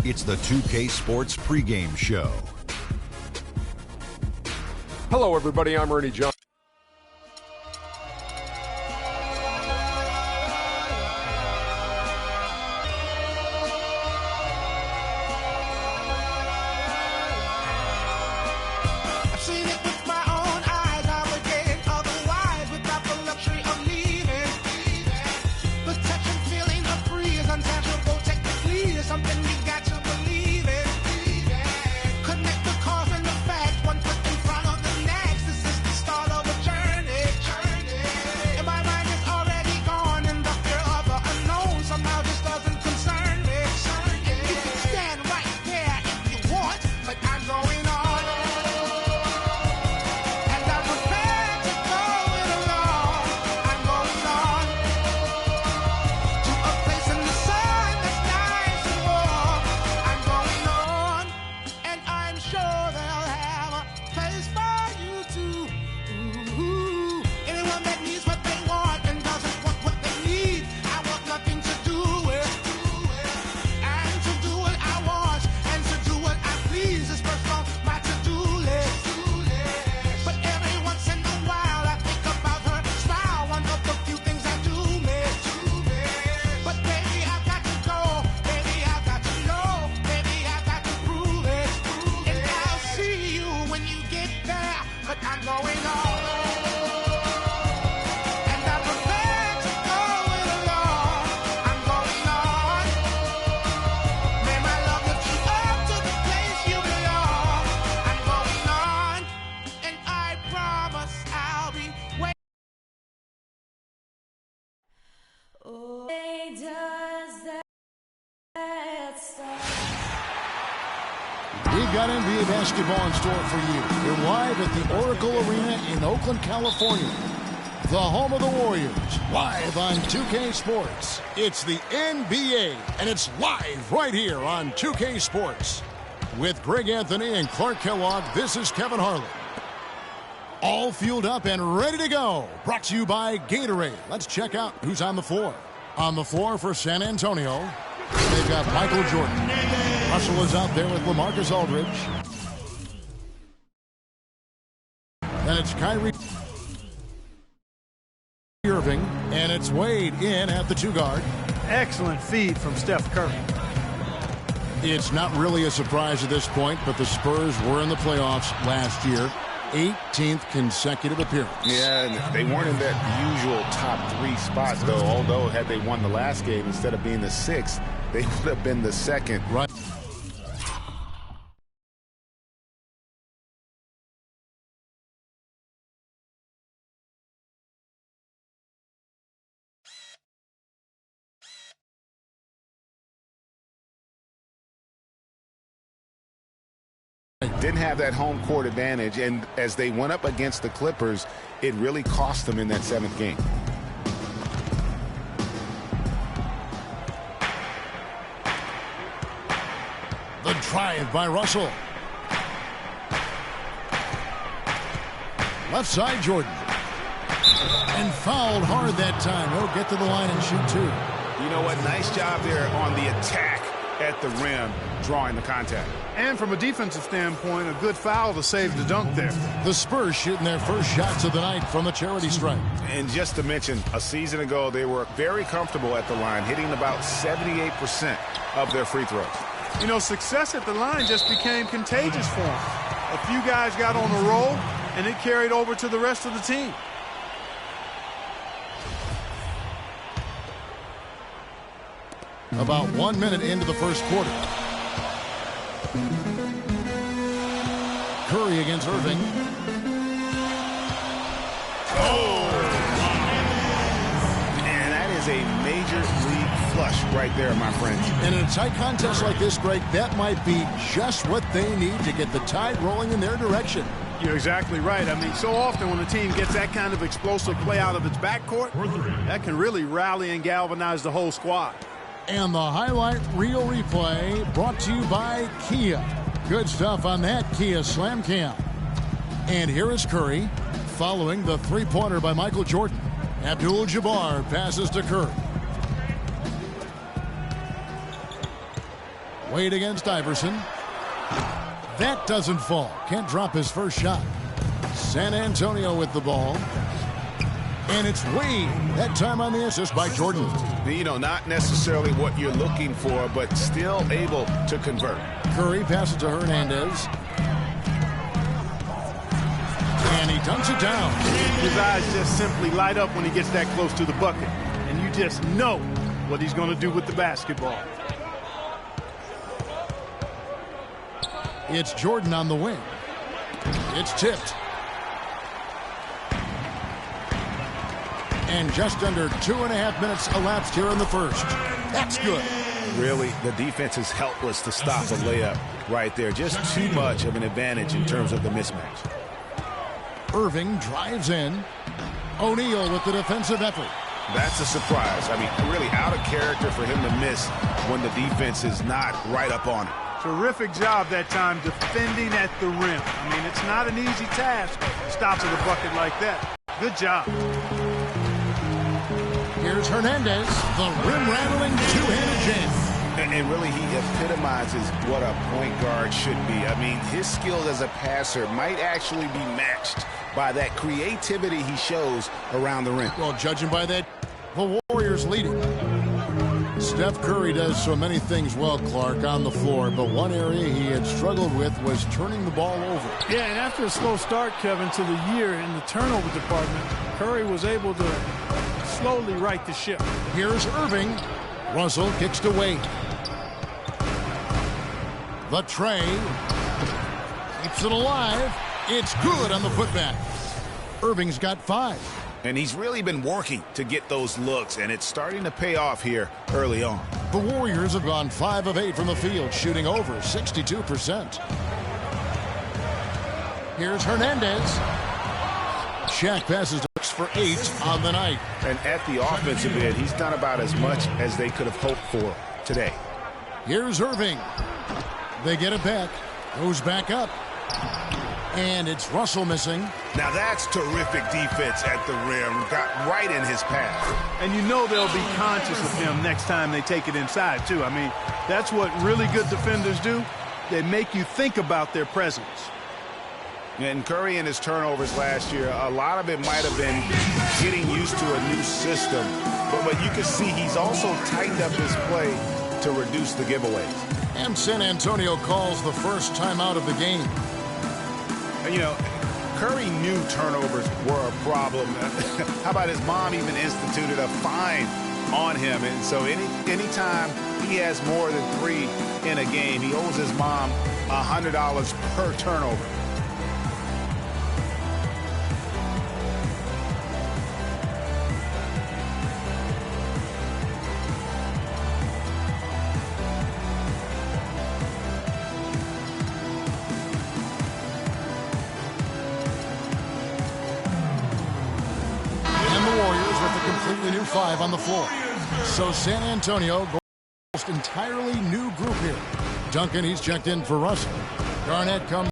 It's the 2K Sports pregame show. Hello, everybody. I'm Ernie Johnson. We've got NBA basketball in store for you. We're live at the Oracle Arena in Oakland, California. The home of the Warriors, live on 2K Sports. It's the NBA, and it's live right here on 2K Sports. With Greg Anthony and Clark Kellogg, this is Kevin Harlan. All fueled up and ready to go. Brought to you by Gatorade. Let's check out who's on the floor. On the floor for San Antonio, they've got Michael Jordan. Russell is out there with LaMarcus Aldridge. Then it's Kyrie Irving, and it's Wade in at the 2-guard. Excellent feed from Steph Curry. It's not really a surprise at this point, but the Spurs were in the playoffs last year. 18th consecutive appearance. Yeah, and they weren't in that usual top 3 spots, though. Although, had they won the last game, instead of being the 6th, they would have been the 2nd. Right. Didn't have that home court advantage, and as they went up against the Clippers, it really cost them in that 7th game. The drive by Russell. Left side, Jordan. And fouled hard that time. He'll get to the line and shoot 2. You know what? Nice job there on the attack at the rim, drawing the contact. And from a defensive standpoint, a good foul to save the dunk there. The Spurs shooting their first shots of the night from the charity stripe. And just to mention, a season ago, they were very comfortable at the line, hitting about 78% of their free throws. You know, success at the line just became contagious for them. A few guys got on a roll, and it carried over to the rest of the team. About 1 minute into the first quarter. Curry against Irving. Oh! And that is a major league flush right there, my friends. And in a tight contest like this, Greg, that might be just what they need to get the tide rolling in their direction. You're exactly right. I mean, so often when a team gets that kind of explosive play out of its backcourt, that can really rally and galvanize the whole squad. And the highlight reel replay brought to you by Kia. Good stuff on that Kia Slam Cam. And here is Curry following the three-pointer by Michael Jordan. Abdul-Jabbar passes to Curry. Wade against Iverson. That doesn't fall. Can't drop his first shot. San Antonio with the ball. And it's Wade. That time on the assist by Jordan. You know, not necessarily what you're looking for, but still able to convert. Curry passes to Hernandez. And he dunks it down. His eyes just simply light up when he gets that close to the bucket. And you just know what he's going to do with the basketball. It's Jordan on the wing. It's tipped. And just under 2.5 minutes elapsed here in the first. That's good. Really, the defense is helpless to stop a layup right there. Just too much of an advantage in terms of the mismatch. Irving drives in. O'Neal with the defensive effort. That's a surprise. I mean, really out of character for him to miss when the defense is not right up on it. Terrific job that time defending at the rim. I mean, it's not an easy task stopping the bucket like that. Good job. Here's Hernandez, the rim-rattling two-handed jam. And really, he epitomizes what a point guard should be. I mean, his skills as a passer might actually be matched by that creativity he shows around the rim. Well, judging by that, the Warriors leading. Steph Curry does so many things well, Clark, on the floor, but one area he had struggled with was turning the ball over. Yeah, and after a slow start, Kevin, to the year in the turnover department, Curry was able to slowly right the ship. Here's Irving. Russell kicks to Wade. The tray. Keeps it alive. It's good on the putback. Irving's got 5. And he's really been working to get those looks, and it's starting to pay off here early on. The Warriors have gone 5 of 8 from the field, shooting over 62%. Here's Hernandez. Shaq passes for 8 on the night. And at the offensive end, he's done about as much as they could have hoped for today. Here's Irving. They get it back. Goes back up. And it's Russell missing. Now that's terrific defense at the rim. Got right in his path. And you know they'll be conscious of him next time they take it inside, too. I mean, that's what really good defenders do. They make you think about their presence. And Curry and his turnovers last year, a lot of it might have been getting used to a new system. But you can see he's also tightened up his play to reduce the giveaways. And San Antonio calls the first timeout of the game. You know, Curry knew turnovers were a problem. How about his mom even instituted a fine on him? And so anytime he has more than 3 in a game, he owes his mom $100 per turnover. Completely new 5 on the floor. So San Antonio goes entirely new group here. Duncan, he's checked in for Russell. Garnett comes